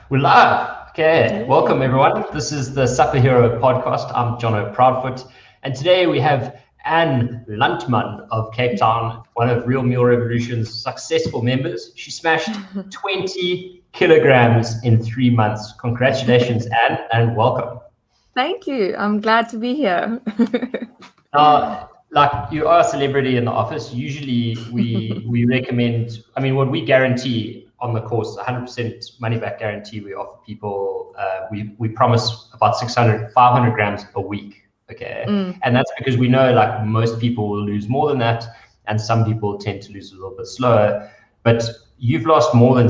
We're live. Okay, Yeah. welcome everyone. This is the Superhero Podcast. I'm Jonno Proudfoot, and today we have Anne Luntmann of Cape Town, one of Real Meal Revolution's successful members. She smashed 20 kilograms in 3 months. Congratulations, Anne, and welcome. Thank you. I'm glad to be here. Like you are a celebrity in the office. Usually we recommend, what we guarantee on the course, 100% money back guarantee we offer people. We promise about 500 grams a week. Okay. And that's because we know like most people will lose more than that. And some people tend to lose a little bit slower, but you've lost more than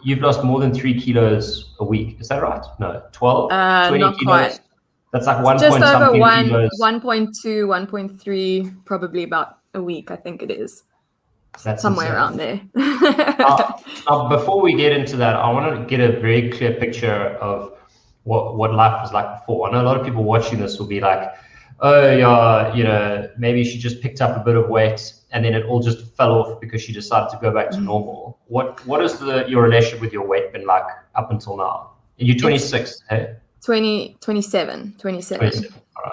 you've lost more than 3 kilos a week. Is that right? No, 12, 20 not kilos. quite. That's like 1 Just point over something 1.2, 1.3, probably about a week, I think it is. That's somewhere insane. around there. Now, before we get into that, I want to get a very clear picture of what life was like before. I know a lot of people watching this will be like, oh yeah, maybe she just picked up a bit of weight and then it all just fell off because she decided to go back to normal. What is your relationship with your weight been like up until now? You're 26, hey? 27. All right,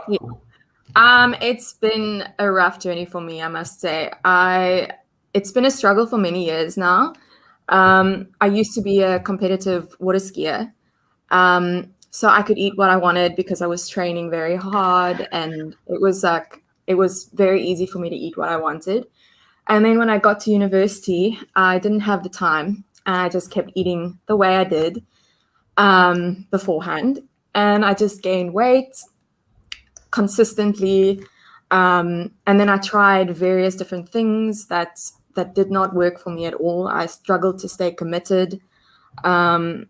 yeah. Cool. It's been a rough journey for me, I must say. It's been a struggle for many years now. I used to be a competitive water skier. So I could eat what I wanted because I was training very hard, and it was very easy for me to eat what I wanted. And then when I got to university, I didn't have the time, and I just kept eating the way I did beforehand. And I just gained weight consistently. And then I tried various different things that did not work for me at all. I struggled to stay committed. And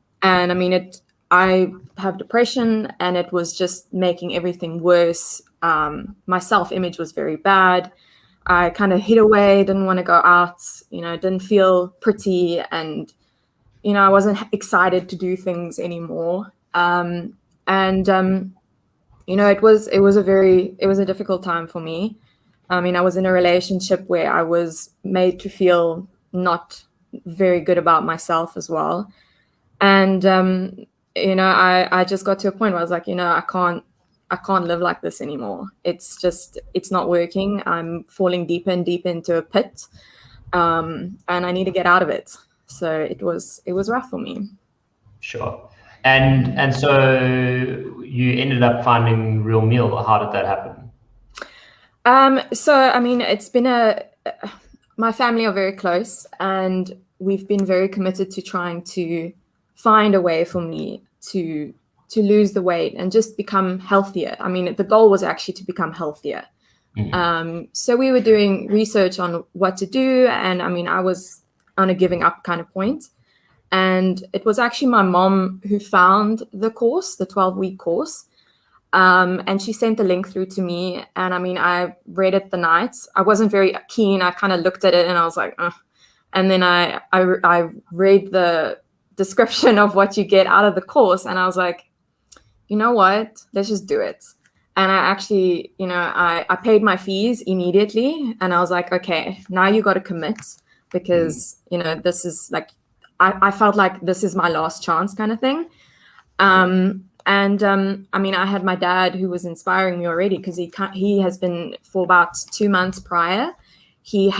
I have depression, and it was just making everything worse. My self-image was very bad. I kind of hid away, didn't want to go out, didn't feel pretty, and I wasn't excited to do things anymore. It was a difficult time for me. I was in a relationship where I was made to feel not very good about myself as well. And, I just got to a point where I was like, I can't live like this anymore. It's not working. I'm falling deeper and deeper into a pit. And I need to get out of it. So it was rough for me. Sure. And so you ended up finding Real Meal. How did that happen? It's been my family are very close, and we've been very committed to trying to find a way for me to lose the weight and just become healthier. The goal was actually to become healthier. So we were doing research on what to do, and I was on a giving up kind of point. And it was actually my mom who found the course, the 12-week course. And she sent the link through to me. And I read it the night. I wasn't very keen. I kind of looked at it and I was like, ugh. And then I read the description of what you get out of the course. And I was like, you know what? Let's just do it. And I actually, I paid my fees immediately. And I was like, okay, now you got to commit, because, this is like, I felt like this is my last chance kind of thing. I had my dad who was inspiring me already, because he has been, for about 2 months prior, he'd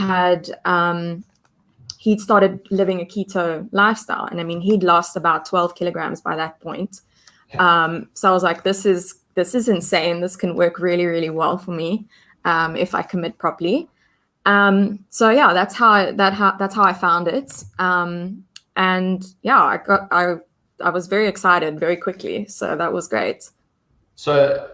started living a keto lifestyle. And he'd lost about 12 kilograms by that point. So I was like, this is insane. This can work really, really well for me if I commit properly. So yeah, that's how I found it. I was very excited very quickly. So that was great. So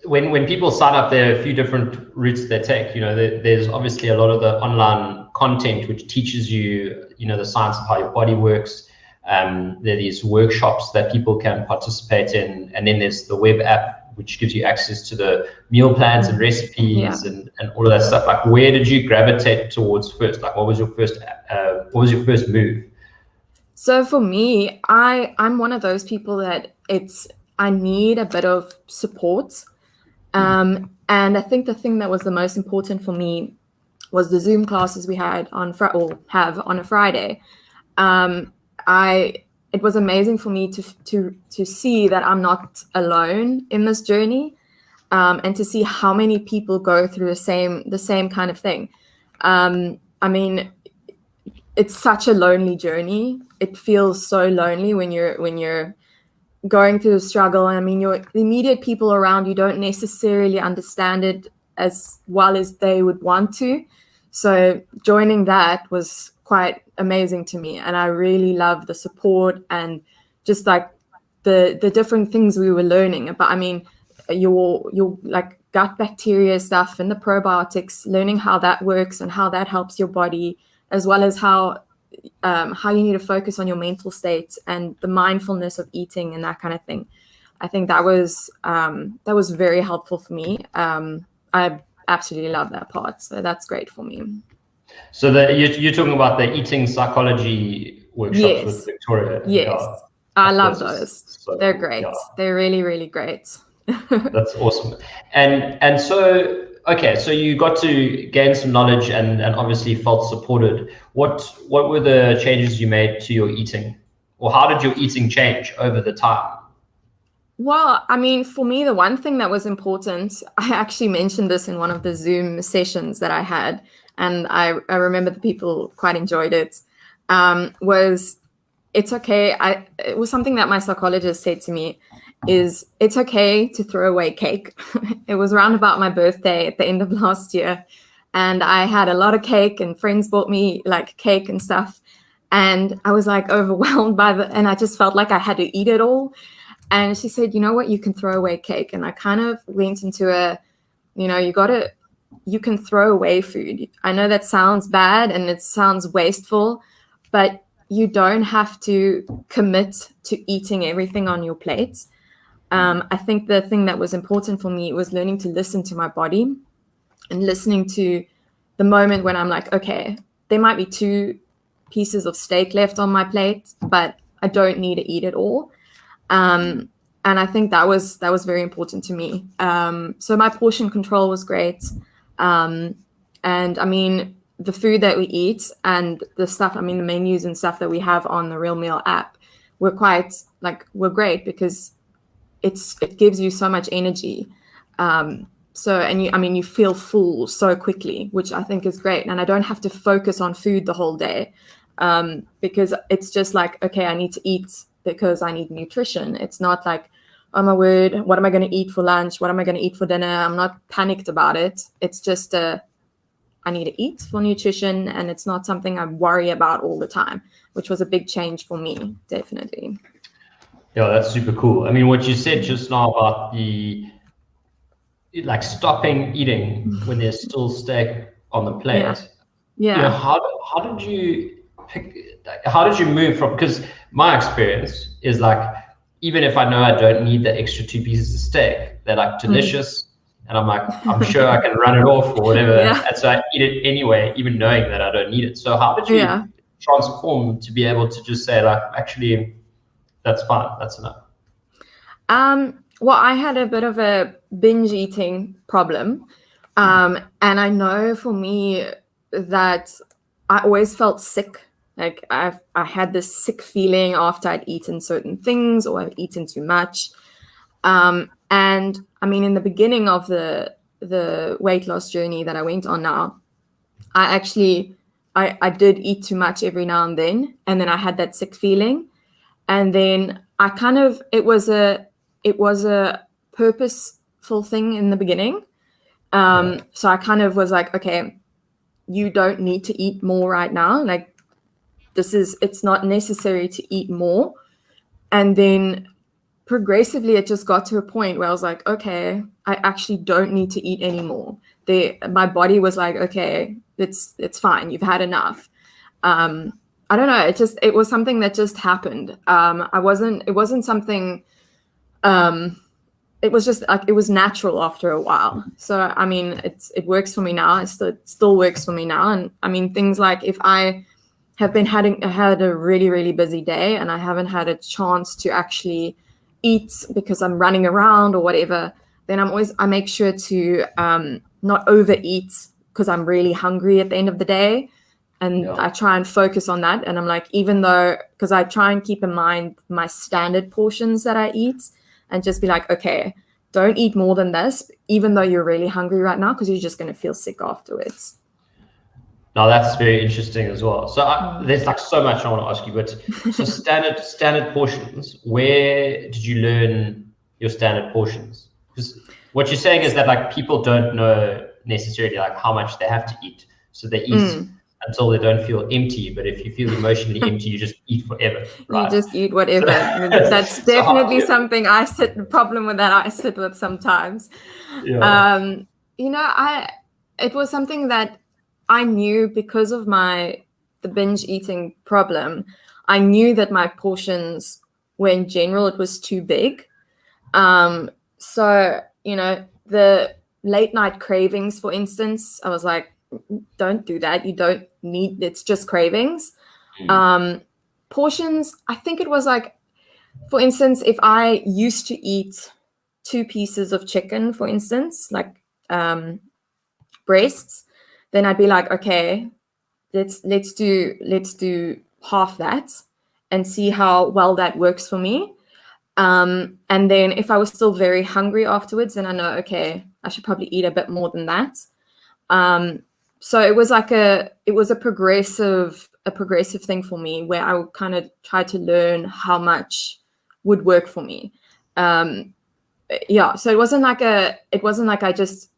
when people sign up, there are a few different routes they take. There's obviously a lot of the online content which teaches you, the science of how your body works. There are these workshops that people can participate in, and then there's the web app, which gives you access to the meal plans and recipes and all of that stuff. Like, where did you gravitate towards first? Like, what was your first move? So for me, I'm one of those people that I need a bit of support. And I think the thing that was the most important for me was the Zoom classes we had have on a Friday. it was amazing for me to see that I'm not alone in this journey, and to see how many people go through the same kind of thing. I mean, it's such a lonely journey. It feels so lonely when you're going through the struggle. I mean, your immediate people around you don't necessarily understand it as well as they would want to. So joining that was quite amazing to me. And I really love the support and just like the different things we were learning about. I mean, your like gut bacteria stuff and the probiotics, learning how that works and how that helps your body, as well as how you need to focus on your mental state and the mindfulness of eating and that kind of thing. I think that was very helpful for me. I absolutely love that part, so that's great for me. So you're talking about the eating psychology workshops with Victoria. Yes, yeah. I love those. So they're great. Yeah. They're really, really great. That's awesome. And so, okay, so you got to gain some knowledge and obviously felt supported. What were the changes you made to your eating, or how did your eating change over the time? Well, I mean, for me, the one thing that was important, I actually mentioned this in one of the Zoom sessions that I had, and I remember the people quite enjoyed it, was it's okay. It was something that my psychologist said to me, is it's okay to throw away cake. It was around about my birthday at the end of last year, and I had a lot of cake and friends bought me like cake and stuff. And I was like overwhelmed and I just felt like I had to eat it all. And she said, you know what, you can throw away cake. And I kind of went into you can throw away food. I know that sounds bad and it sounds wasteful, but you don't have to commit to eating everything on your plate. I think the thing that was important for me was learning to listen to my body and listening to the moment when I'm like, okay, there might be 2 pieces of steak left on my plate, but I don't need to eat it all. And I think that was very important to me. So my portion control was great. And I mean, the food that we eat and the stuff, I mean, the menus and stuff that we have on the Real Meal app were great because it gives you so much energy. You feel full so quickly, which I think is great. And I don't have to focus on food the whole day, because it's just like, okay, I need to eat because I need nutrition. It's not like, oh my word, what am I going to eat for lunch? What am I going to eat for dinner? I'm not panicked about it. It's just I need to eat for nutrition, and it's not something I worry about all the time, which was a big change for me, definitely. Yeah, that's super cool. I mean, what you said just now about the stopping eating when there's still steak on the plate. Yeah. You know, how did you move from, because my experience is like, even if I know I don't need the extra 2 pieces of steak, they're like delicious. And I'm like, I'm sure I can run it off or whatever. Yeah. And so I eat it anyway, even knowing that I don't need it. So how did you transform to be able to just say like, actually, that's fine, that's enough? Well, I had a bit of a binge eating problem. And I know for me that I always felt sick. Like I had this sick feeling after I'd eaten certain things or I'd eaten too much. And I mean, in the beginning of the weight loss journey that I went on now, I did eat too much every now and then I had that sick feeling. And then it was a purposeful thing in the beginning. So I kind of was like, okay, you don't need to eat more right now. Like it's not necessary to eat more. And then progressively, it just got to a point where I was like, okay, I actually don't need to eat anymore. My body was like, okay, it's fine. You've had enough. I don't know. It was something that just happened. It wasn't something, it was just like, it was natural after a while. So, I mean, it works for me now. It still works for me now. And I mean, things like if I have had a really, really busy day and I haven't had a chance to actually eat because I'm running around or whatever, then I make sure to not overeat because I'm really hungry at the end of the day. And I try and focus on that. And I'm like, even though, because I try and keep in mind my standard portions that I eat and just be like, okay, don't eat more than this, even though you're really hungry right now, because you're just going to feel sick afterwards. Now that's very interesting as well. So there's like so much I want to ask you, but so standard portions, where did you learn your standard portions? Because what you're saying is that like people don't know necessarily like how much they have to eat. So they eat until they don't feel empty. But if you feel emotionally empty, you just eat forever. Right? You just eat whatever. That's definitely something the problem with that I sit with sometimes. Yeah. It was something that I knew because of the binge eating problem. I knew that my portions were in general, it was too big. So, the late night cravings, for instance, I was like, don't do that. You don't need, it's just cravings. Portions, I think it was like, for instance, if I used to eat 2 pieces of chicken, for instance, like breasts, then I'd be like, okay, let's do half that and see how well that works for me. And then if I was still very hungry afterwards, then I know, okay, I should probably eat a bit more than that. So it was like a progressive thing for me, where I would kind of try to learn how much would work for me. So it wasn't like I just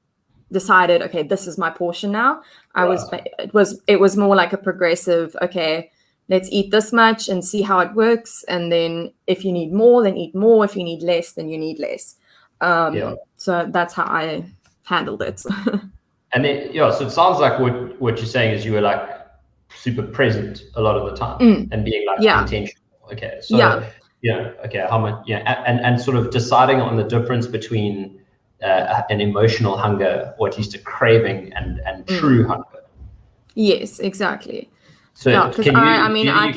decided, okay, this is my portion now. It was more like a progressive, okay, let's eat this much and see how it works. And then if you need more, then eat more. If you need less, then you need less. So that's how I handled it. And then, so it sounds like what you're saying is you were like super present a lot of the time and being like intentional. Okay. So, okay. How much, and sort of deciding on the difference between an emotional hunger, or at least a craving, and true hunger. Yes, exactly. So because I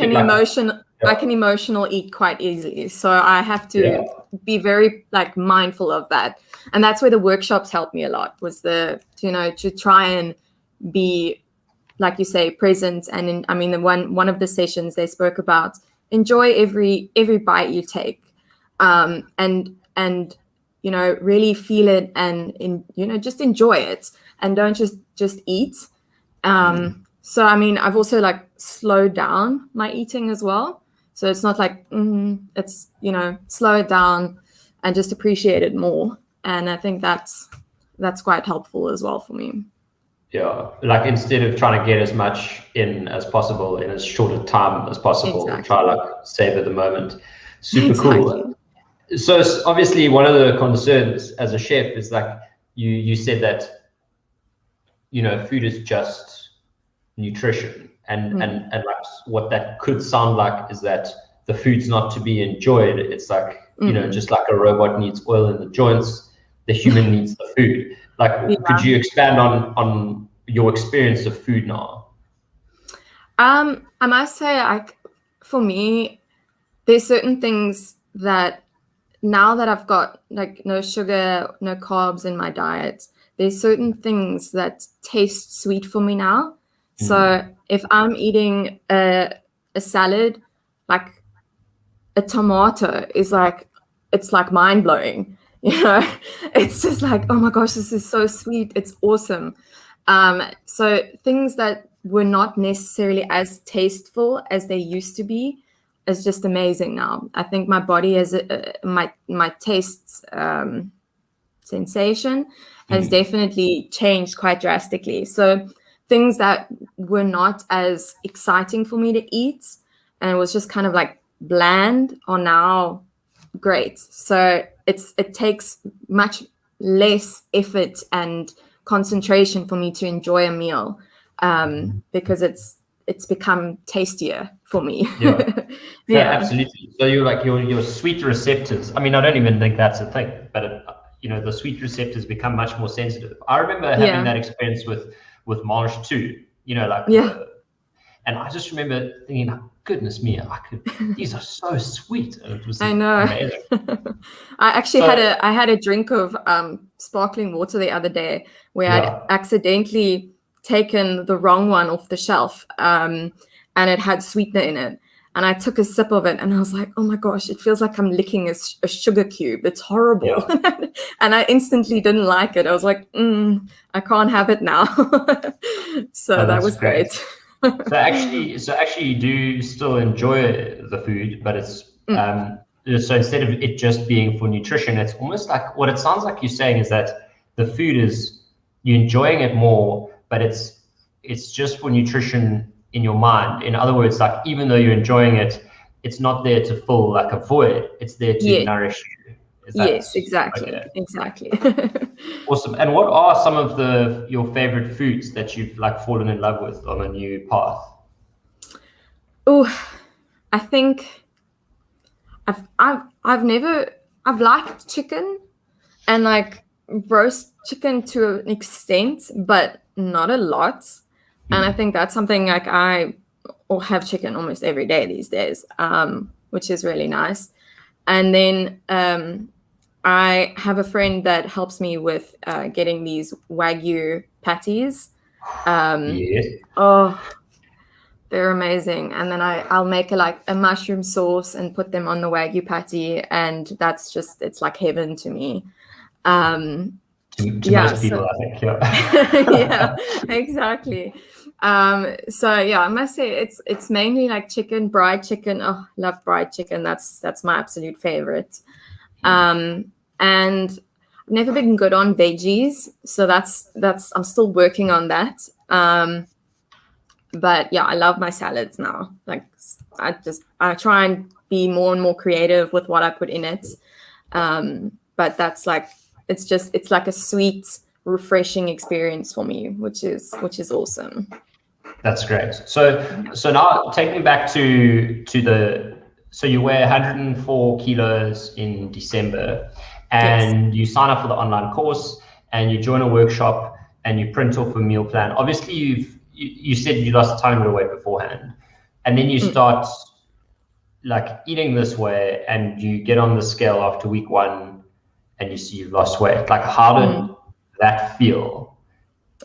can emotional eat quite easily, so I have to be very like mindful of that, and that's where the workshops helped me a lot. Was to try and be, like you say, present. And one of the sessions they spoke about enjoy every bite you take, and really feel it, and just enjoy it, and don't just eat. So I've also like slowed down my eating as well. So it's not like it's slow it down and just appreciate it more. And I think that's quite helpful as well for me. Yeah, like instead of trying to get as much in as possible in as short a time as possible, try like savor the moment. Super cool. So obviously one of the concerns as a chef is like you said that food is just nutrition, and like what that could sound like is that the food's not to be enjoyed. It's like just like a robot needs oil in the joints, the human needs the food. Like could you expand on your experience of food now? I must say, like, for me, there's certain things that now that I've got like no sugar, no carbs in my diet, there's certain things that taste sweet for me now. So if I'm eating a salad, like a tomato is like, it's like mind blowing, it's just like, oh my gosh, this is so sweet. It's awesome. So things that were not necessarily as tasteful as they used to be is just amazing now. I think my body has my taste sensation has definitely changed quite drastically. So things that were not as exciting for me to eat and it was just kind of like bland are now great. So it takes much less effort and concentration for me to enjoy a meal, because it's become tastier for me. Yeah, absolutely. So you're like your sweet receptors. I don't even think that's a thing, but the sweet receptors become much more sensitive. I remember having that experience with Marge too. And I just remember thinking, goodness me, these are so sweet. And it was amazing. I actually had a drink of sparkling water the other day where I'd accidentally taken the wrong one off the shelf, and it had sweetener in it. And I took a sip of it and I was like, oh my gosh, it feels like I'm licking a sugar cube. It's horrible. Yeah. And I instantly didn't like it. I was like, I can't have it now. So that was great. So actually you do still enjoy the food, but it's so instead of it just being for nutrition, it's almost like what it sounds like you're saying is that the food is, you're enjoying it more, but it's just for nutrition in your mind. In other words, like even though you're enjoying it, it's not there to fill like a void. It's there to nourish you. Yes, exactly. Okay? Exactly. Awesome. And what are some of your favorite foods that you've like fallen in love with on a new path? Oh, I think I've liked chicken and like roast chicken to an extent, but not a lot. And I think that's something like I have chicken almost every day these days, which is really nice. And then I have a friend that helps me with getting these Wagyu patties. Yes. Oh, they're amazing. And then I'll make a mushroom sauce and put them on the Wagyu patty. And that's just, it's like heaven to me. To most people, I think, yeah. Yeah, exactly. So yeah, I must say it's mainly like chicken, fried chicken. Oh, love fried chicken. That's my absolute favorite. And I've never been good on veggies, so that's I'm still working on that. But yeah, I love my salads now. Like I try and be more and more creative with what I put in it. But that's like it's like a sweet, refreshing experience for me, which is awesome. That's great. So now take me back to so you weigh 104 kilos in December, and you sign up for the online course and you join a workshop and you print off a meal plan. Obviously you said you lost a tiny bit of weight beforehand, and then you start like eating this way and you get on the scale after week 1 and you see you've lost weight. Like how did that feel?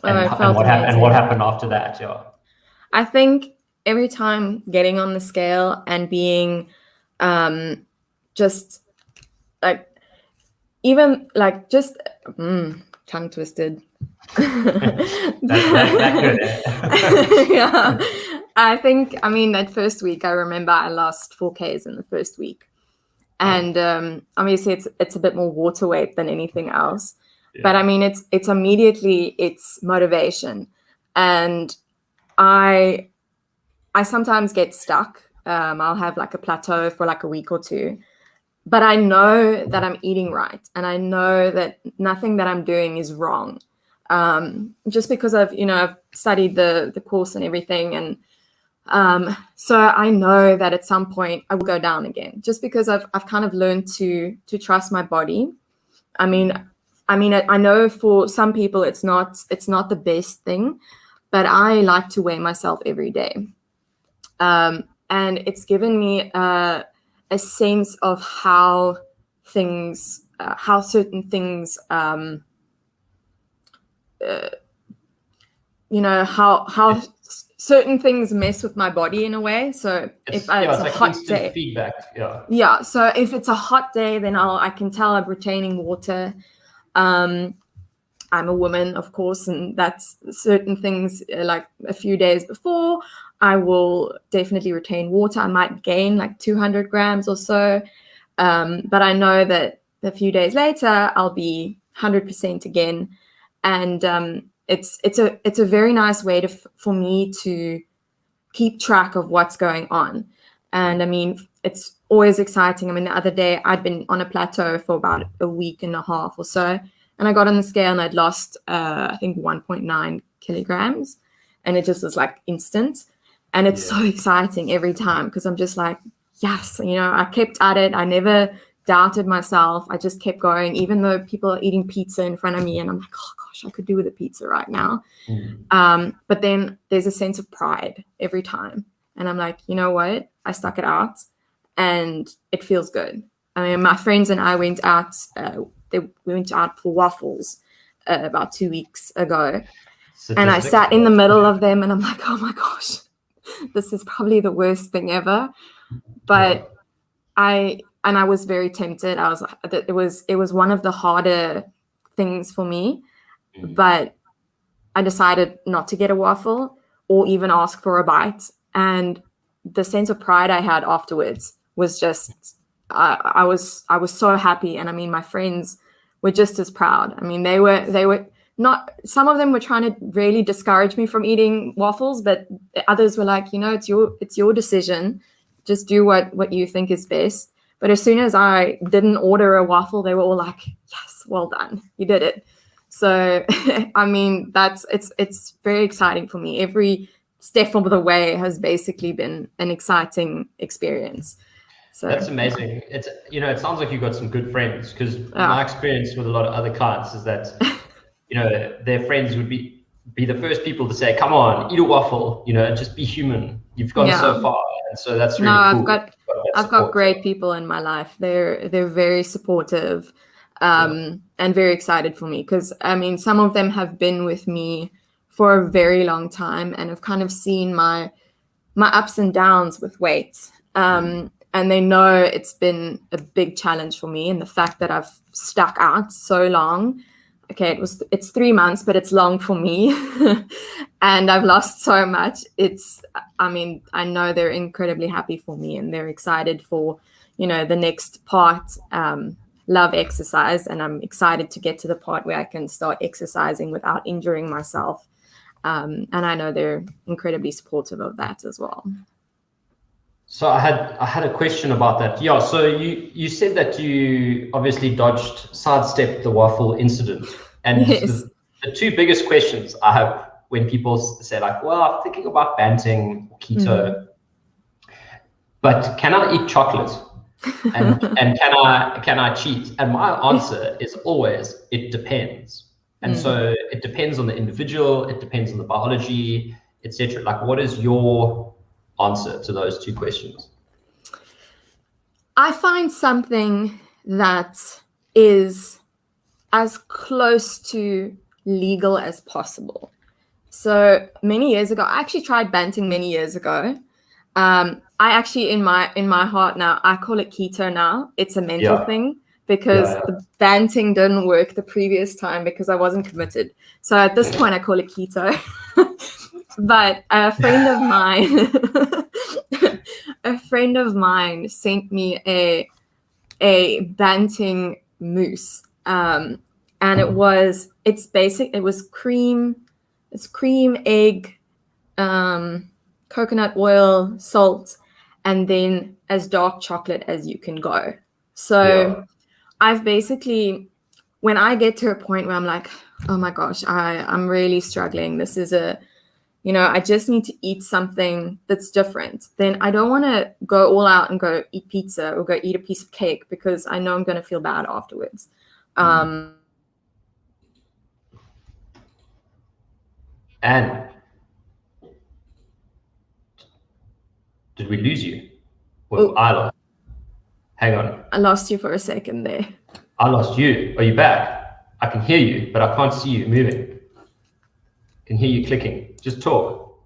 And what happened after that? Yeah. I think every time getting on the scale and being just like even like just tongue twisted. That's good. Yeah. I mean that first week I remember I lost 4 kgs in the first week. And obviously it's a bit more water weight than anything else. Yeah. But I mean it's immediately it's motivation. And I sometimes get stuck. I'll have like a plateau for like a week or 2, but I know that I'm eating right. And I know that nothing that I'm doing is wrong. Just because I've studied the course and everything. And so I know that at some point I will go down again, just because I've kind of learned to trust my body. I mean, I know for some people it's not the best thing, but I like to weigh myself every day. And it's given me a sense of how certain things, how certain things mess with my body in a way. So if it's a hot day, feedback. Yeah. So if it's a hot day, then I can tell I'm retaining water. I'm a woman, of course, and that's certain things like a few days before, I will definitely retain water. I might gain like 200 grams or so. But I know that a few days later, I'll be 100% again. And it's a very nice way for me to keep track of what's going on. And I mean, it's always exciting. I mean, the other day I'd been on a plateau for about a week and a half or so. And I got on the scale and I'd lost, I think, 1.9 kilograms. And it just was like instant. And it's so exciting every time because I'm just like, yes, I kept at it. I never doubted myself. I just kept going, even though people are eating pizza in front of me. And I'm like, oh, gosh, I could do with a pizza right now. But then there's a sense of pride every time. And I'm like, you know what? I stuck it out and it feels good. I mean, my friends and I went out. We went out for waffles about 2 weeks ago, And I sat in the middle of them and I'm like, oh my gosh, this is probably the worst thing ever. But I was very tempted. It was one of the harder things for me, but I decided not to get a waffle or even ask for a bite. And the sense of pride I had afterwards was just, I was so happy. And I mean, my friends were just as proud. I mean, they were not, some of them were trying to really discourage me from eating waffles, but others were like, it's your decision. Just do what you think is best. But as soon as I didn't order a waffle, they were all like, yes, well done. You did it. So, I mean, it's very exciting for me. Every step of the way has basically been an exciting experience. So that's amazing. It's, it sounds like you've got some good friends, because my experience with a lot of other clients is that, their friends would be the first people to say, come on, eat a waffle, just be human. You've gone so far. And so that's really cool. I've got great people in my life. They're very supportive, and very excited for me, because I mean, some of them have been with me for a very long time and have kind of seen my ups and downs with weight. And they know it's been a big challenge for me, and the fact that I've stuck out so long. Okay, it's 3 months, but it's long for me. And I've lost so much. I know they're incredibly happy for me, and they're excited for, the next part, love exercise. And I'm excited to get to the part where I can start exercising without injuring myself. And I know they're incredibly supportive of that as well. So I had a question about that. Yeah. So you said that you obviously sidestepped the waffle incident, and yes. the two biggest questions I have when people say like, well, I'm thinking about banting or keto, but can I eat chocolate? And can I cheat? And my answer is always, it depends. And so it depends on the individual, it depends on the biology, etc. Like, what is your answer to those two questions? I find something that is as close to legal as possible. So many years ago, I actually tried banting many years ago. I actually, in my heart now, I call it keto now. It's a mental thing, because the banting didn't work the previous time because I wasn't committed. So at this point, I call it keto. But a friend of mine sent me a banting mousse, and it was cream, egg, coconut oil, salt, and then as dark chocolate as you can go. So I've basically, when I get to a point where I'm like, oh my gosh, I'm really struggling. This is I just need to eat something that's different. Then I don't want to go all out and go eat pizza or go eat a piece of cake, because I know I'm going to feel bad afterwards. And did we lose you? Well, I lost. Hang on. I lost you for a second there. I lost you. Are you back? I can hear you, but I can't see you moving. I can hear you clicking. Just talk.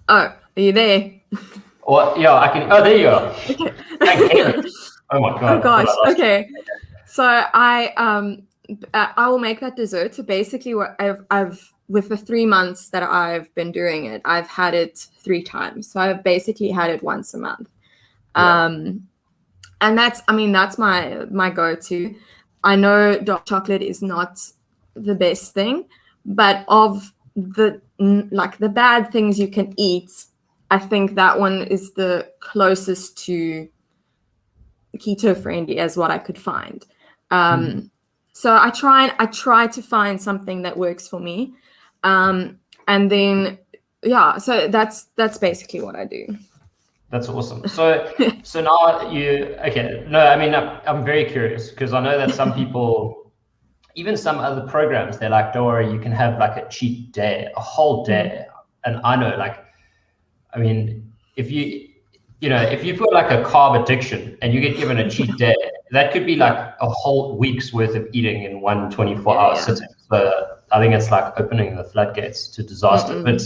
Oh, are you there? Oh, yeah, I can. Oh, there you are. Okay. Oh my God. Oh gosh. Okay. So I will make that dessert. So basically, what I've with the 3 months that I've been doing it, I've had it 3 times. So I've basically had it once a month. And that's my go-to. I know dark chocolate is not the best thing, but of the bad things you can eat, I think that one is the closest to keto friendly as what I could find. So I try to find something that works for me. And then, so that's basically what I do. That's awesome. So now I'm very curious, because I know that some people, even some other programs, they're like, don't worry, you can have like a cheat day, a whole day. And I know, if if you've got like a carb addiction and you get given a cheat day, that could be like a whole week's worth of eating in one 24-hour sitting. So I think it's like opening the floodgates to disaster. But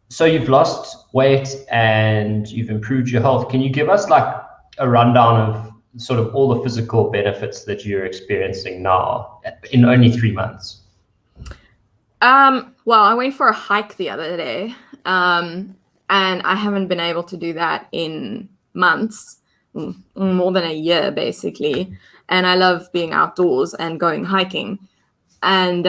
so you've lost weight and you've improved your health. Can you give us like a rundown of sort of all the physical benefits that you're experiencing now in only 3 months? Well, I went for a hike the other day, and I haven't been able to do that in months, more than a year, basically. And I love being outdoors and going hiking. And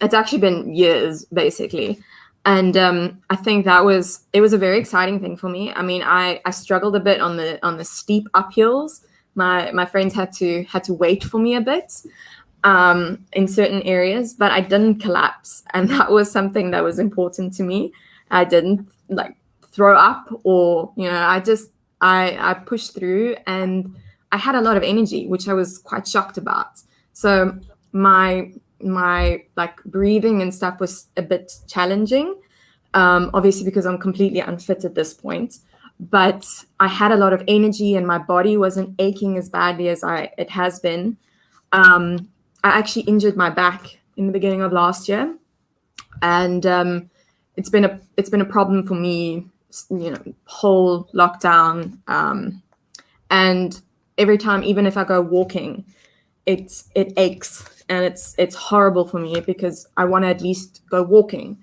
it's actually been years, basically. And I think it was a very exciting thing for me. I mean, I struggled a bit on the steep uphills. My friends had to wait for me a bit in certain areas, but I didn't collapse, and that was something that was important to me. I didn't like throw up, or I pushed through, and I had a lot of energy, which I was quite shocked about. So my like breathing and stuff was a bit challenging, obviously because I'm completely unfit at this point. But I had a lot of energy, and my body wasn't aching as badly as it has been. I actually injured my back in the beginning of last year, and it's been a problem for me, whole lockdown. And every time, even if I go walking, it aches, and it's horrible for me because I want to at least go walking.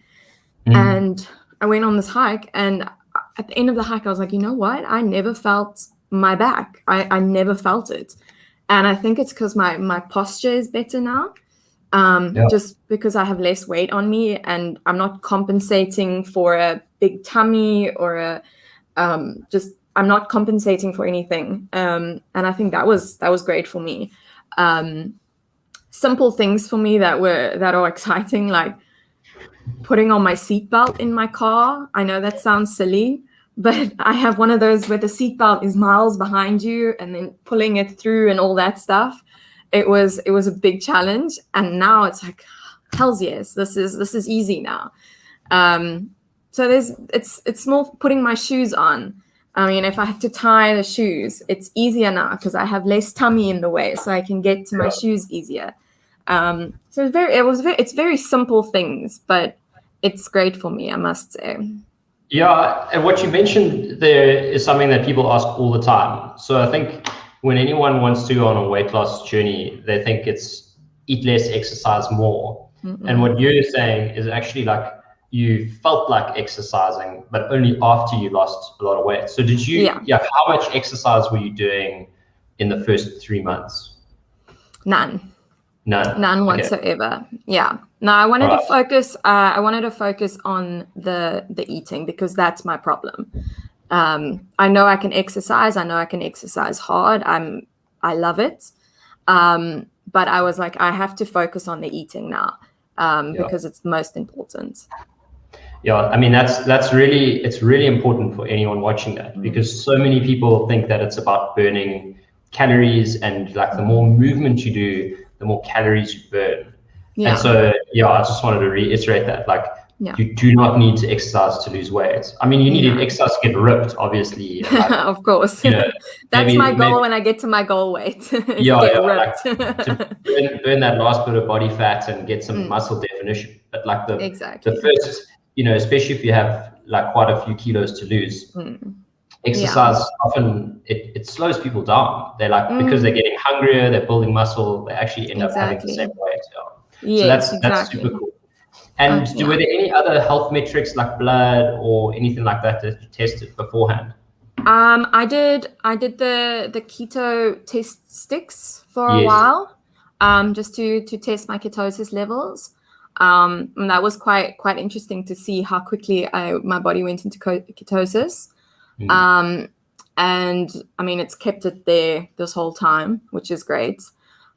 And I went on this hike, and at the end of the hike, I was like, you know what? I never felt my back. I never felt it. And I think it's because my posture is better now, just because I have less weight on me, and I'm not compensating for a big tummy or I'm not compensating for anything. And I think that was great for me. Simple things for me that are exciting, like putting on my seatbelt in my car. I know that sounds silly, but I have one of those where the seatbelt is miles behind you, and then pulling it through and all that stuff. It was a big challenge, and now it's like, hell's yes, this is easy now. So it's more putting my shoes on. I mean, if I have to tie the shoes, it's easier now because I have less tummy in the way, so I can get to my shoes easier. So it's very simple things, but it's great for me, I must say. Yeah, and what you mentioned there is something that people ask all the time. So I think when anyone wants to go on a weight loss journey, they think it's eat less, exercise more. And what you're saying is actually like you felt like exercising, but only after you lost a lot of weight. So did you, how much exercise were you doing in the first 3 months? None Okay. whatsoever. Yeah. No, I wanted to focus. I wanted to focus on the eating, because that's my problem. I know I can exercise. I know I can exercise hard. I love it. But I was like, I have to focus on the eating now, because it's the most important. Yeah, I mean it's really important for anyone watching that, because so many people think that it's about burning calories, and like the more movement you do, the more calories you burn. And so I just wanted to reiterate that, like, you do not need to exercise to lose weight. I mean, you need to exercise to get ripped, obviously. Like, of course. That's my goal when I get to my goal weight. Get ripped. Like, to burn that last bit of body fat and get some muscle definition. But like the first, especially if you have like quite a few kilos to lose, exercise often it slows people down. They're like, because they're getting hungrier, they're building muscle, they actually end up having the same weight. So that's super cool. And were there any other health metrics like blood or anything like that you tested beforehand? I did the keto test sticks for a while, just to test my ketosis levels. And that was quite interesting to see how quickly my body went into ketosis. And I mean, it's kept it there this whole time, which is great.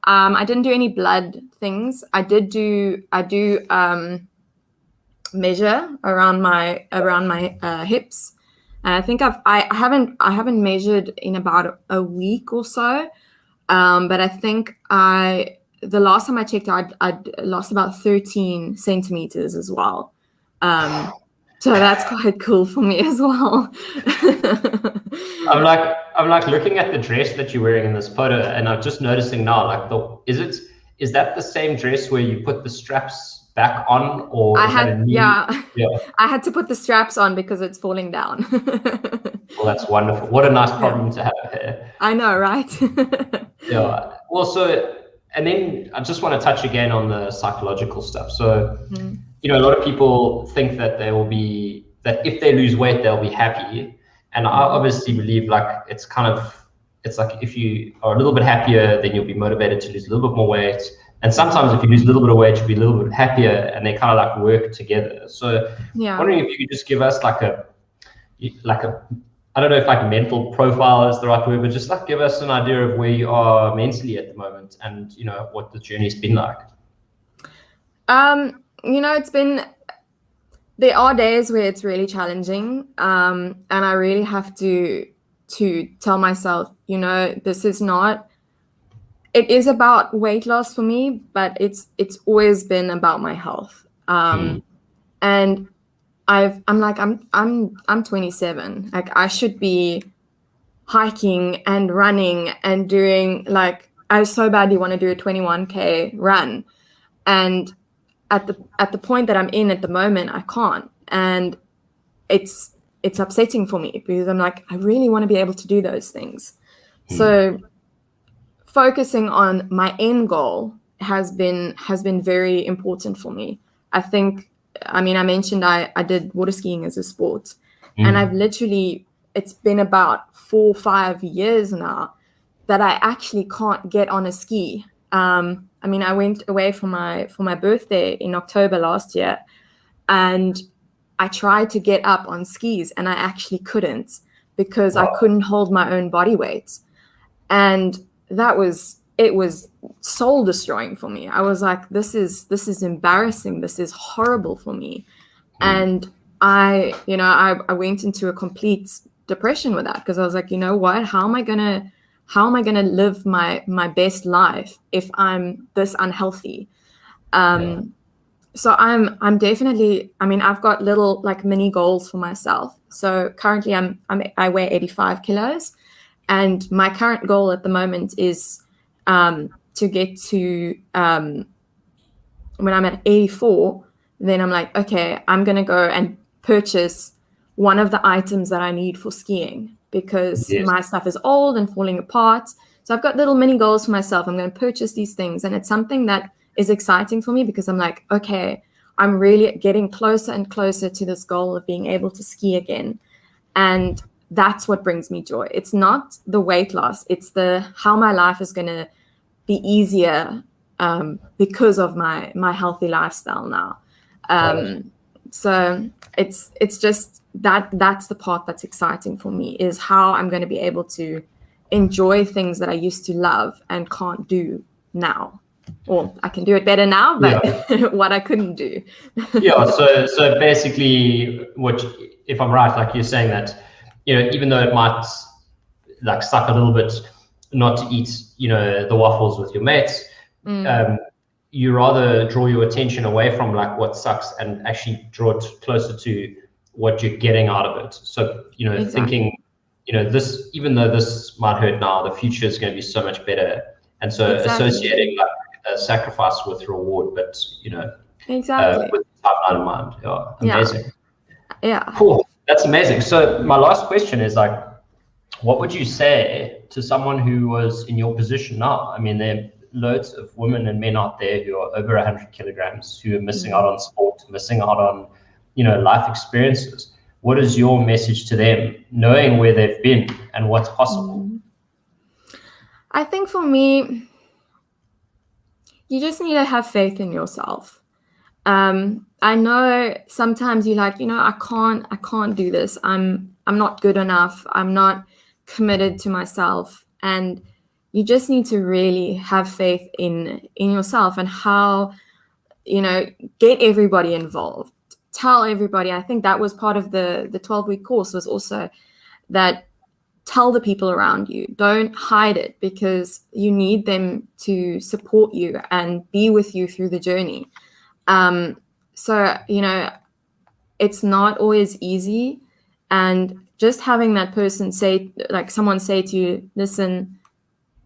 I didn't do any blood things. I do measure around my hips, and I think I haven't measured in about a week or so. But I think the last time I checked, I'd lost about 13 centimeters as well. So that's quite cool for me as well. I'm like looking at the dress that you're wearing in this photo, and I'm just noticing now, like, is that the same dress where you put the straps back on, or is that a new? Yeah. I had to put the straps on because it's falling down. Well, that's wonderful. What a nice problem to have here. I know, right? Yeah. Well, and then I just want to touch again on the psychological stuff. So, a lot of people think that that if they lose weight, they'll be happy. And I obviously believe like it's like if you are a little bit happier, then you'll be motivated to lose a little bit more weight. And sometimes if you lose a little bit of weight, you'll be a little bit happier, and they kind of like work together. So wondering if you could just give us like a, I don't know if like mental profile is the right word, but just like give us an idea of where you are mentally at the moment, and what the journey's been like. There are days where it's really challenging, and I really have to tell myself, it is about weight loss for me, but it's always been about my health. And I'm 27. Like, I should be hiking and running and doing, like, I so badly want to do a 21K run, and at the point that I'm in at the moment, I can't, and it's upsetting for me because I'm like, I really want to be able to do those things. So focusing on my end goal has been very important for me. I mentioned I did water skiing as a sport, and I've literally, it's been about 4 or 5 years now that I actually can't get on a ski. I went away for my birthday in October last year, and I tried to get up on skis, and I actually couldn't because I couldn't hold my own body weight. And it was soul destroying for me. I was like, this is embarrassing. This is horrible for me. And I went into a complete depression with that, because I was like, you know what? How am I gonna live my best life if I'm this unhealthy? So I'm definitely, I've got little like mini goals for myself. So currently I weigh 85 kilos, and my current goal at the moment is to get to when I'm at 84, then I'm like, okay, I'm gonna go and purchase one of the items that I need for skiing, because my stuff is old and falling apart. So I've got little mini goals for myself. I'm going to purchase these things, and it's something that is exciting for me, because I'm like, okay, I'm really getting closer and closer to this goal of being able to ski again. And that's what brings me joy. It's not the weight loss. It's how my life is going to be easier because of my healthy lifestyle now. So it's just that's the part that's exciting for me, is how I'm going to be able to enjoy things that I used to love and can't do now. Or I can do it better now, but what I couldn't do. So basically, if I'm right, like you're saying that, even though it might like suck a little bit not to eat, the waffles with your mates, you rather draw your attention away from like what sucks and actually draw it closer to what you're getting out of it. So, thinking, this, even though this might hurt now, the future is going to be so much better. And so associating like a sacrifice with reward, but, with the timeline in mind. Amazing. Yeah. Cool. That's amazing. So my last question is like, what would you say to someone who was in your position now? There are loads of women and men out there who are over 100 kilograms, who are missing out on sport, missing out on, life experiences. What is your message to them, knowing where they've been and what's possible? I think for me, you just need to have faith in yourself. I know sometimes you're like, I can't do this. I'm not good enough. I'm not committed to myself. And you just need to really have faith in yourself, and how, get everybody involved. Tell everybody. I think that was part of the 12-week course, was also that tell the people around you. Don't hide it, because you need them to support you and be with you through the journey. So, it's not always easy. And just having that person say, like someone say to you, listen,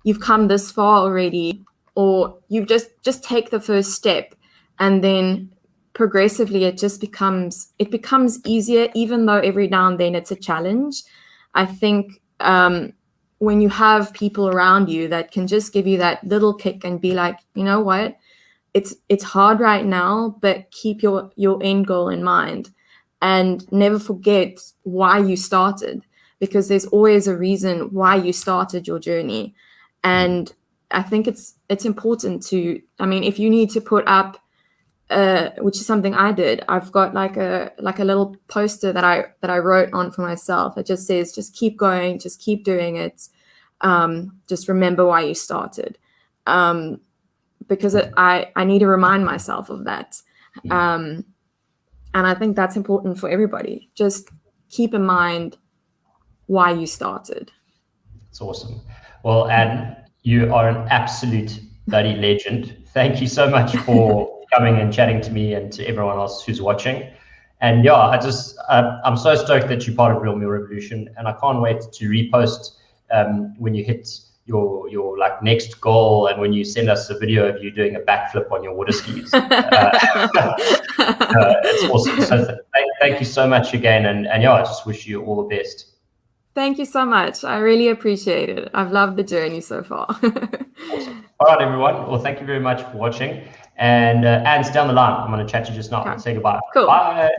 you've come this far already, or you've just take the first step, and then progressively it becomes easier, even though every now and then it's a challenge. I think when you have people around you that can just give you that little kick and be like, you know what, it's hard right now, but keep your end goal in mind and never forget why you started, because there's always a reason why you started your journey. And I think it's important to, I mean, if you need to put up, which is something I did, I've got like a little poster that I wrote on for myself. It just says, just keep going, just keep doing it. Just remember why you started. Because I need to remind myself of that. And I think that's important for everybody. Just keep in mind why you started. It's awesome. Well, Anne, you are an absolute bloody legend. Thank you so much for coming and chatting to me and to everyone else who's watching. And yeah, I'm so stoked that you're part of Real Meal Revolution, and I can't wait to repost when you hit your like next goal, and when you send us a video of you doing a backflip on your water skis. It's awesome. So thank you so much again, and yeah, I just wish you all the best. Thank you so much. I really appreciate it. I've loved the journey so far. Awesome. All right, everyone. Well, thank you very much for watching. And Anne's down the line. I'm going to chat to you just now. Okay. Say goodbye. Cool. Bye.